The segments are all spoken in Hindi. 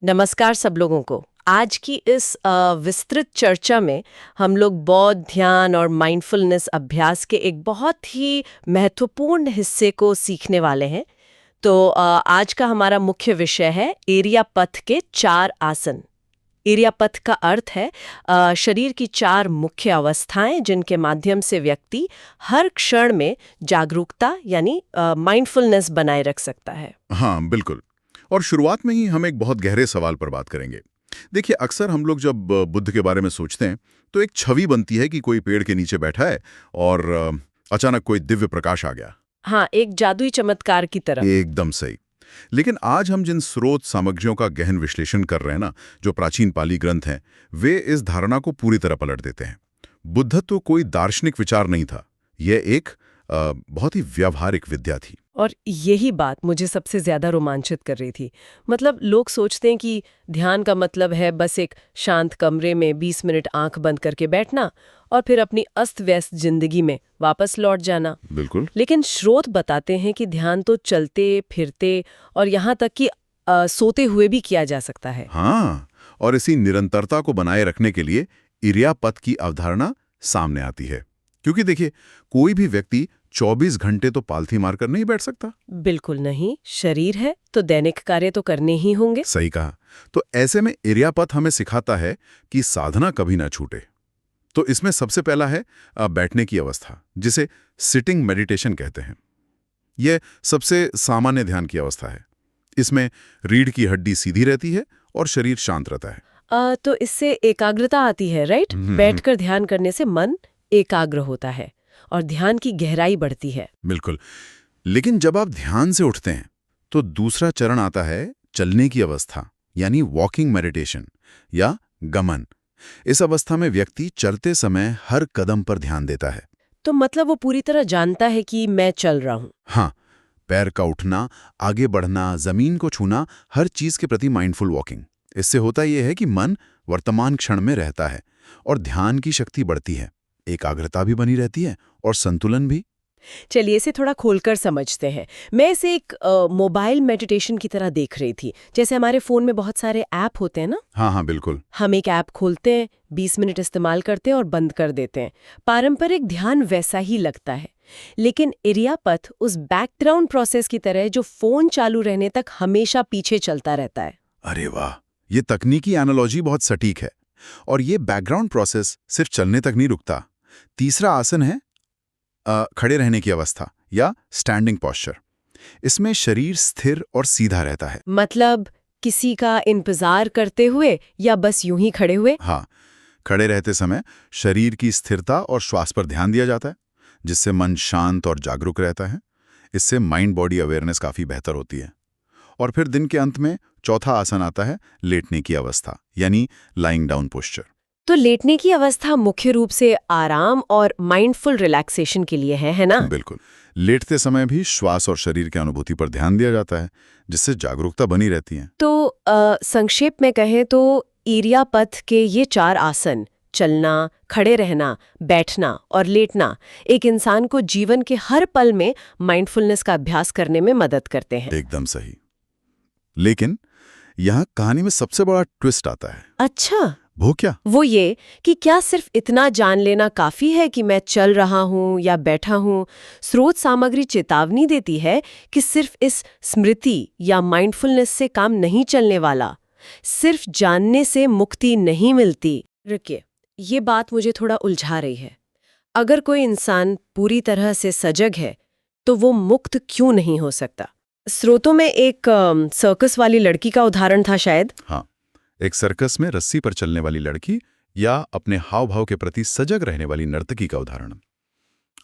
नमस्कार सब लोगों को। आज की इस विस्तृत चर्चा में हम लोग बौद्ध ध्यान और माइंडफुलनेस अभ्यास के एक बहुत ही महत्वपूर्ण हिस्से को सीखने वाले हैं। तो आज का हमारा मुख्य विषय है एरिया पथ के 4 आसन। एरिया पथ का अर्थ है शरीर की 4 मुख्य अवस्थाएं जिनके माध्यम से व्यक्ति हर क्षण में जागरूकता यानी माइंडफुलनेस बनाए रख सकता है। हाँ, बिल्कुल। और शुरुआत में ही हम एक बहुत गहरे सवाल पर बात करेंगे। देखिए, अक्सर हम लोग जब बुद्ध के बारे में सोचते हैं तो एक छवि बनती है कि कोई पेड़ के नीचे बैठा है और अचानक कोई दिव्य प्रकाश आ गया। हाँ, एक जादुई चमत्कार की तरह। एकदम सही। लेकिन आज हम जिन स्रोत सामग्रियों का गहन विश्लेषण कर रहे हैं ना, जो प्राचीन पाली ग्रंथ हैं, वे इस धारणा को पूरी तरह पलट देते हैं। बुद्धत्व कोई दार्शनिक विचार नहीं था, यह एक बहुत ही व्यावहारिक विद्या थी। और यही बात मुझे सबसे ज्यादा रोमांचित कर रही थी। मतलब लोग सोचते हैं कि ध्यान का मतलब है बस एक शांत कमरे में 20 मिनट आंख बंद करके बैठना और फिर अपनी अस्त व्यस्त जिंदगी में वापस लौट जाना। बिल्कुल। लेकिन स्रोत बताते हैं कि ध्यान तो चलते फिरते और यहाँ तक कि सोते हुए भी किया जा सकता है। हाँ, और इसी निरंतरता को बनाए रखने के लिए इरियापत की अवधारणा सामने आती है। क्योंकि देखिए, कोई भी व्यक्ति 24 घंटे तो पालथी मारकर नहीं बैठ सकता। बिल्कुल नहीं, शरीर है तो दैनिक कार्य तो करने ही होंगे। सही कहा। तो ऐसे में इरियापत हमें सिखाता है कि साधना कभी ना छूटे। तो इसमें सबसे पहला है बैठने की अवस्था, जिसे सिटिंग मेडिटेशन कहते हैं। यह सबसे सामान्य ध्यान की अवस्था है। इसमें रीढ़ की हड्डी सीधी रहती है और शरीर शांत रहता है। तो इससे एकाग्रता आती है, राइट? बैठकर ध्यान करने से मन एकाग्र होता है और ध्यान की गहराई बढ़ती है। बिल्कुल। लेकिन जब आप ध्यान से उठते हैं तो दूसरा चरण आता है चलने की अवस्था, यानी वॉकिंग मेडिटेशन या गमन। इस अवस्था में व्यक्ति चलते समय हर कदम पर ध्यान देता है। तो मतलब वो पूरी तरह जानता है कि मैं चल रहा हूँ। हाँ, पैर का उठना, आगे बढ़ना, जमीन को छूना, हर चीज के प्रति माइंडफुल वॉकिंग। इससे होता यह है कि मन वर्तमान क्षण में रहता है और ध्यान की शक्ति बढ़ती है, एकाग्रता भी बनी रहती है और संतुलन भी। चलिए इसे थोड़ा खोलकर समझते हैं। मैं इसे एक मोबाइल मेडिटेशन की तरह देख रही थी। जैसे हमारे फोन में बहुत सारे ऐप होते हैं ना। हाँ हाँ, बिल्कुल। हम एक ऐप खोलते हैं, 20 मिनट इस्तेमाल करते हैं और बंद कर देते हैं। पारंपरिक ध्यान वैसा ही लगता है। लेकिन इरियापथ उस बैकग्राउंड प्रोसेस की तरह जो फोन चालू रहने तक हमेशा पीछे चलता रहता है। अरे वाह, ये तकनीकी एनालॉजी बहुत सटीक है। और ये बैकग्राउंड प्रोसेस सिर्फ चलने तक नहीं रुकता। तीसरा आसन है खड़े रहने की अवस्था या स्टैंडिंग पोस्चर। इसमें शरीर स्थिर और सीधा रहता है। मतलब किसी का इंतजार करते हुए या बस यूं ही खड़े हुए? हाँ, खड़े रहते समय शरीर की स्थिरता और श्वास पर ध्यान दिया जाता है, जिससे मन शांत और जागरूक रहता है। इससे माइंड बॉडी अवेयरनेस काफी बेहतर होती है। और फिर दिन के अंत में चौथा आसन आता है लेटने की अवस्था, यानी लाइंग डाउन पोस्चर। तो लेटने की अवस्था मुख्य रूप से आराम और माइंडफुल रिलैक्सेशन के लिए है ना? बिल्कुल। लेटते समय भी श्वास और शरीर की अनुभूति पर ध्यान दिया जाता है, जिससे जागरूकता बनी रहती है। तो संक्षेप में कहें तो इरियापथ के ये 4 आसन, चलना, खड़े रहना, बैठना और लेटना, एक इंसान को जीवन के हर पल में माइंडफुलनेस का अभ्यास करने में मदद करते हैं। एकदम सही। लेकिन यहाँ कहानी में सबसे बड़ा ट्विस्ट आता है। अच्छा, वो क्या? वो ये कि क्या सिर्फ इतना जान लेना काफी है कि मैं चल रहा हूँ या बैठा हूँ? स्रोत सामग्री चेतावनी देती है कि सिर्फ इस स्मृति या माइंडफुलनेस से काम नहीं चलने वाला, सिर्फ जानने से मुक्ति नहीं मिलती। रुकिए, ये बात मुझे थोड़ा उलझा रही है। अगर कोई इंसान पूरी तरह से सजग है तो वो मुक्त क्यों नहीं हो सकता? स्रोतों में एक सर्कस वाली लड़की का उदाहरण था शायद। हाँ, एक सर्कस में रस्सी पर चलने वाली लड़की या अपने हाव भाव के प्रति सजग रहने वाली नर्तकी का उदाहरण।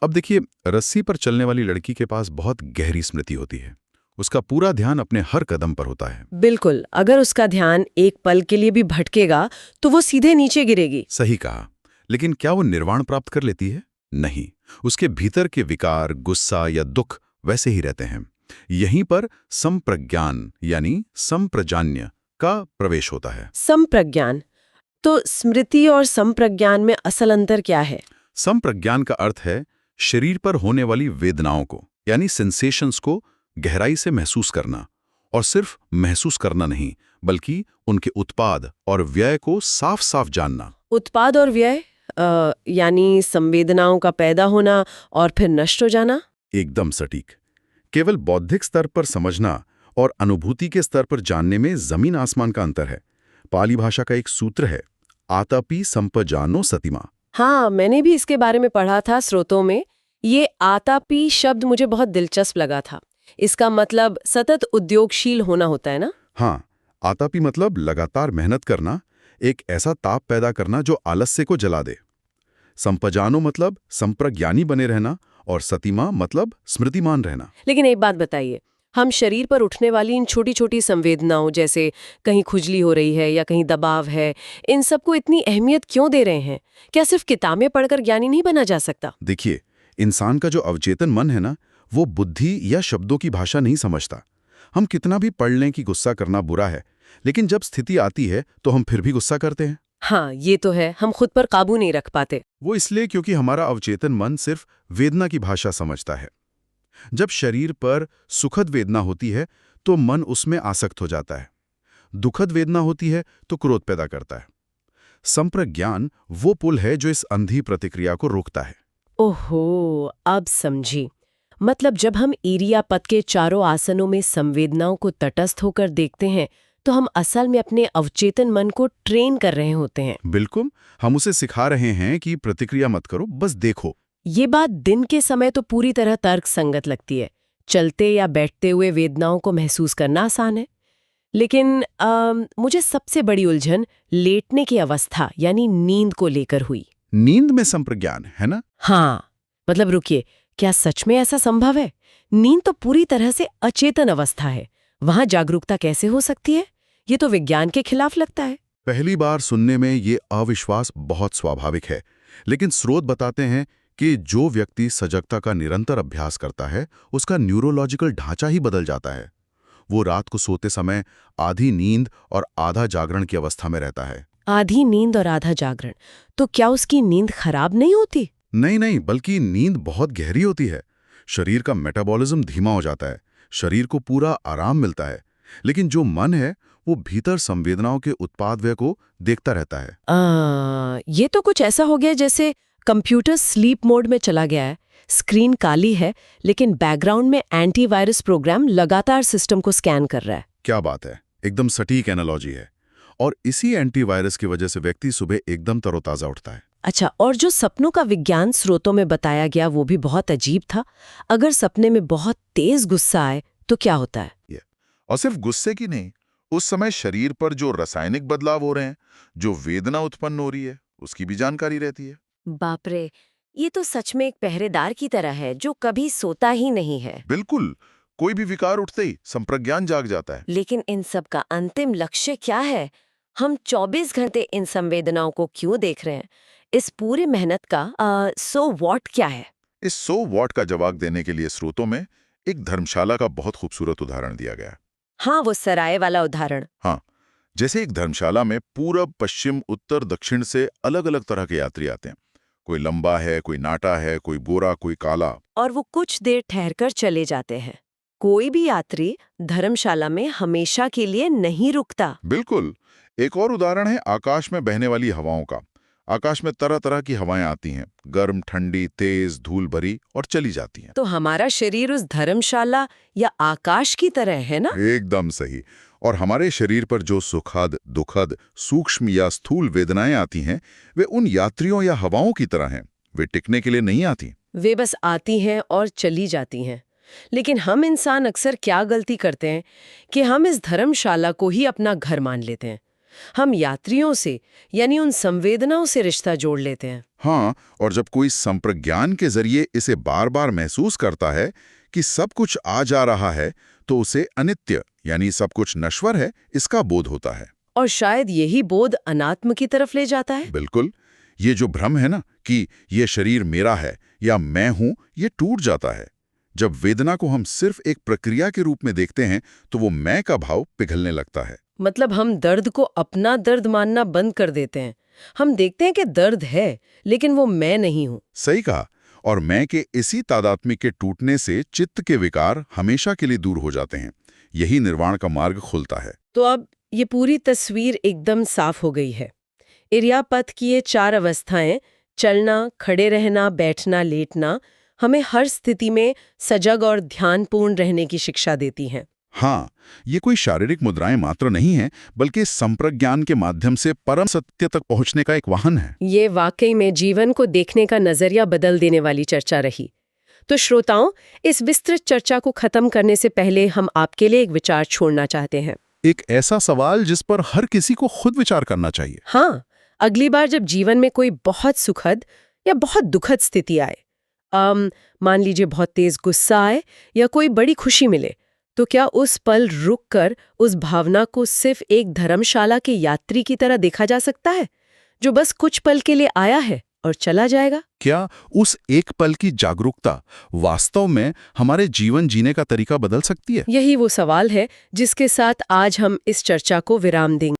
अब देखिए, रस्सी पर चलने वाली लड़की के पास बहुत गहरी स्मृति होती है। उसका पूरा ध्यान अपने हर कदम पर होता है। बिल्कुल, अगर उसका ध्यान एक पल के लिए भी भटकेगा तो वो सीधे नीचे गिरेगी। सही कहा। लेकिन क्या वो निर्वाण प्राप्त कर लेती है? नहीं, उसके भीतर के विकार, गुस्सा या दुख वैसे ही रहते हैं। यहीं पर संप्रज्ञान यानी संप्रजान्य का प्रवेश होता है। संप्रज्ञान। तो स्मृति और संप्रज्ञान में असल अंतर क्या है? संप्रज्ञान का अर्थ है शरीर पर होने वाली वेदनाओं को, यानी सेंसेशंस को गहराई से महसूस करना और सिर्फ महसूस करना नहीं, बल्कि उनके उत्पाद और व्यय को साफ साफ जानना। उत्पाद और व्यय यानी संवेदनाओं का पैदा होना और फिर नष्ट हो जाना। एकदम सटीक। केवल बौद्धिक स्तर पर समझना और अनुभूति के स्तर पर जानने में जमीन आसमान का अंतर है। पाली भाषा का एक सूत्र है, आतापि संपजानो सतिमा। हाँ, मैंने भी इसके बारे में पढ़ा था स्रोतों में। ये आतापी शब्द मुझे बहुत दिलचस्प लगा था। इसका मतलब सतत उद्योगशील होना होता है ना? हाँ, आतापि मतलब लगातार मेहनत करना, एक ऐसा ताप पैदा करना जो आलस्य को जला दे। संपजानो मतलब संप्रज्ञानी बने रहना, और सतीमा मतलब स्मृतिमान रहना। लेकिन एक बात बताइए, हम शरीर पर उठने वाली इन छोटी छोटी संवेदनाओं, जैसे कहीं खुजली हो रही है या कहीं दबाव है, इन सबको इतनी अहमियत क्यों दे रहे हैं? क्या सिर्फ किताबें पढ़कर ज्ञानी नहीं बना जा सकता? देखिए, इंसान का जो अवचेतन मन है ना, वो बुद्धि या शब्दों की भाषा नहीं समझता। हम कितना भी पढ़ लें कि गुस्सा करना बुरा है, लेकिन जब स्थिति आती है तो हम फिर भी गुस्सा करते हैं। हाँ, ये तो है, हम खुद पर काबू नहीं रख पाते। वो इसलिए क्योंकि हमारा अवचेतन मन सिर्फ वेदना की भाषा समझता है। जब शरीर पर सुखद वेदना होती है तो मन उसमें आसक्त हो जाता है। दुखद वेदना होती है तो क्रोध पैदा करता है। संप्रज्ञान वो पुल है जो इस अंधी प्रतिक्रिया को रोकता है। ओहो, अब समझी। मतलब जब हम ईरिया पथ के चारों आसनों में संवेदनाओं को तटस्थ होकर देखते हैं, तो हम असल में अपने अवचेतन मन को ट्रेन कर रहे होते हैं। बिल्कुल, हम उसे सिखा रहे हैं कि प्रतिक्रिया मत करो, बस देखो। ये बात दिन के समय तो पूरी तरह तर्क संगत लगती है। चलते या बैठते हुए वेदनाओं को महसूस करना आसान है। लेकिन मुझे सबसे बड़ी उलझन लेटने की अवस्था यानी नींद को लेकर हुई। नींद में संप्रज्ञान है ना? हाँ, मतलब रुकिए, क्या सच में ऐसा संभव है? नींद तो पूरी तरह से अचेतन अवस्था है, वहां जागरूकता कैसे हो सकती है? ये तो विज्ञान के खिलाफ लगता है। पहली बार सुनने में ये अविश्वास बहुत स्वाभाविक है, लेकिन स्रोत बताते हैं कि जो व्यक्ति सजगता का निरंतर अभ्यास करता है, उसका न्यूरोलॉजिकल ढांचा ही बदल जाता है। वो रात को सोते समय आधी नींद और आधा जागरण की अवस्था में रहता है। आधी नींद और आधा जागरण, तो क्या उसकी नींद खराब नहीं होती? नहीं, बल्कि नींद बहुत गहरी होती है। शरीर का मेटाबॉलिज्म धीमा हो जाता है, शरीर को पूरा आराम मिलता है, लेकिन जो मन है वो भीतर संवेदनाओं के उत्पाद व्यय को देखता रहता है। ये तो कुछ ऐसा हो गया जैसे कंप्यूटर स्लीप मोड में चला गया है। स्क्रीन काली है, लेकिन बैकग्राउंड में एंटीवायरस प्रोग्राम लगातार सिस्टम को स्कैन कर रहा है। क्या बात है, एकदम सटीक एनालॉजी है। और इसी एंटीवायरस की वजह से व्यक्ति सुबह एकदम तरोताजा उठता है। अच्छा, और जो सपनों का विज्ञान स्रोतों में बताया गया वो भी बहुत अजीब था। अगर सपने में बहुत तेज गुस्सा आए तो क्या होता है? और सिर्फ गुस्से की नहीं, उस समय शरीर पर जो रासायनिक बदलाव हो रहे हैं, जो वेदना उत्पन्न हो रही है, उसकी भी जानकारी रहती है। बाप रे, ये तो सच में एक पहरेदार की तरह है जो कभी सोता ही नहीं है। बिल्कुल, कोई भी विकार उठते ही संप्रज्ञान जाग जाता है। लेकिन इन सब का अंतिम लक्ष्य क्या है? हम 24 घंटे इन संवेदनाओं को क्यों देख रहे हैं? इस पूरी मेहनत का सो व्हाट क्या है? इस सो व्हाट का जवाब देने के लिए स्रोतों में एक धर्मशाला का बहुत खूबसूरत उदाहरण दिया गया है। हाँ, वो सराय वाला उदाहरण। हाँ, जैसे एक धर्मशाला में पूरब, पश्चिम, उत्तर, दक्षिण से अलग अलग तरह के यात्री आते हैं। कोई लंबा है, कोई नाटा है, कोई गोरा, कोई काला। और वो कुछ देर ठहरकर चले जाते हैं। कोई भी यात्री धर्मशाला में हमेशा के लिए नहीं रुकता। बिल्कुल। एक और उदाहरण है आकाश में बहने वाली हवाओं का। आकाश में तरह तरह की हवाएं आती हैं, गर्म, ठंडी, तेज, धूल भरी, और चली जाती हैं। तो हमारा शरीर उस धर्मशाला या आकाश की तरह है ना? एकदम सही। और हमारे शरीर पर जो सुखद, दुखद, सूक्ष्म या स्थूल वेदनाएं आती हैं, वे उन यात्रियों या हवाओं की तरह हैं। वे टिकने के लिए नहीं आती। वे बस आती हैं और चली जाती हैं। लेकिन हम इंसान अक्सर क्या गलती करते हैं कि हम इस धर्मशाला को ही अपना घर मान लेते हैं। हम यात्रियों से यानी उन संवेदनाओं से रिश्ता जोड़ लेते हैं। हाँ, और जब कोई संप्रज्ञान के जरिए इसे बार बार महसूस करता है कि सब कुछ आ जा रहा है, तो उसे अनित्य यानी सब कुछ नश्वर है, इसका बोध होता है। और शायद यही बोध अनात्म की तरफ ले जाता है। बिल्कुल। ये जो भ्रम है ना कि ये शरीर मेरा है या मैं हूं, ये टूट जाता है। जब वेदना को हम सिर्फ एक प्रक्रिया के रूप में देखते हैं, तो वो मैं का भाव पिघलने लगता है। मतलब हम दर्द को अपना दर्द मानना बंद कर देते हैं। हम देखते हैं कि दर्द है, लेकिन वो मैं नहीं हूं। सही कहा। और मैं के इसी तादात्म्य के टूटने से चित्त के विकार हमेशा के लिए दूर हो जाते हैं। यही निर्वाण का मार्ग खुलता है। तो अब ये पूरी तस्वीर एकदम साफ हो गई है। इर्यापथ की ये 4 अवस्थाएं, चलना, खड़े रहना, बैठना, लेटना, हमें हर स्थिति में सजग और ध्यानपूर्ण रहने की शिक्षा देती हैं। हाँ, ये कोई शारीरिक मुद्राएं मात्र नहीं हैं, बल्कि संप्रज्ञान के माध्यम से परम सत्य तक पहुंचने का एक वाहन है। ये वाकई में जीवन को देखने का नजरिया बदल देने वाली चर्चा रही। तो श्रोताओं, इस विस्तृत चर्चा को खत्म करने से पहले हम आपके लिए एक विचार छोड़ना चाहते हैं। एक ऐसा सवाल जिस पर हर किसी को खुद विचार करना चाहिए। हाँ, अगली बार जब जीवन में कोई बहुत सुखद या बहुत दुखद स्थिति आए, मान लीजिए बहुत तेज गुस्सा आए या कोई बड़ी खुशी मिले, तो क्या उस पल रुककर उस भावना को सिर्फ एक धर्मशाला के यात्री की तरह देखा जा सकता है, जो बस कुछ पल के लिए आया है और चला जाएगा? क्या उस एक पल की जागरूकता वास्तव में हमारे जीवन जीने का तरीका बदल सकती है? यही वो सवाल है जिसके साथ आज हम इस चर्चा को विराम देंगे।